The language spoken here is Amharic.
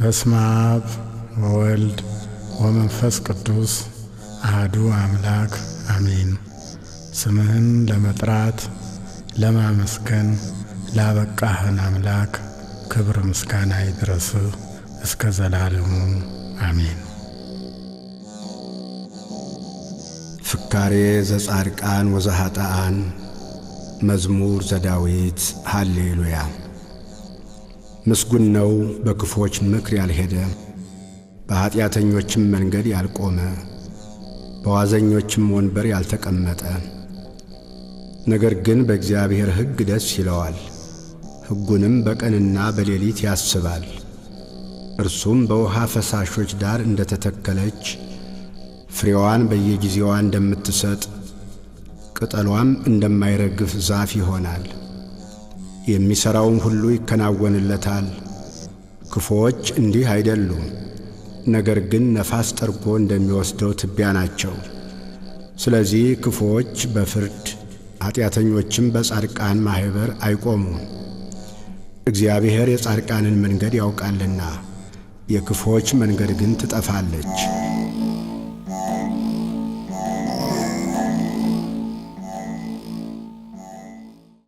በስመ አብ ወወልድ ወመንፈስ ቅዱስ አሐዱ አምላክ አሜን። ስምህን ለመጥራት ለማመስገን ላበቃህን አምላክ ክብር ምስጋና ይድረስህ እስከ ዘላለሙ አሜን። ፍካሬ ዘጻድቃን ወዘኃጥኣን መዝሙር ዘዳዊት ሃሌሉያ። ምስጉን ነው በክፎች ምክር ያልሄደ፣ በኃጢአተኞችም መንገድ ያልቆመ፣ በዋዘኞችም ወንበር ያልተቀመጠ። ነገር ግን በእግዚአብሔር ሕግ ደስ ይለዋል፣ ሕጉንም በቀንና በሌሊት ያስባል። እርሱም በውሃ ፈሳሾች ዳር እንደተተከለች ፍሬዋን በየጊዜዋ እንደምትሰጥ ቅጠሏም እንደማይረግፍ ዛፍ ይሆናል። የሚሠራውም ሁሉ ይከናወንለታል። ክፉዎች እንዲህ አይደሉም፣ ነገር ግን ነፋስ ጠርጎ እንደሚወስደው ትቢያ ናቸው። ስለዚህ ክፉዎች በፍርድ ኃጢአተኞችም በጻድቃን ማኅበር አይቆሙም። እግዚአብሔር የጻድቃንን መንገድ ያውቃልና የክፉዎች መንገድ ግን ትጠፋለች።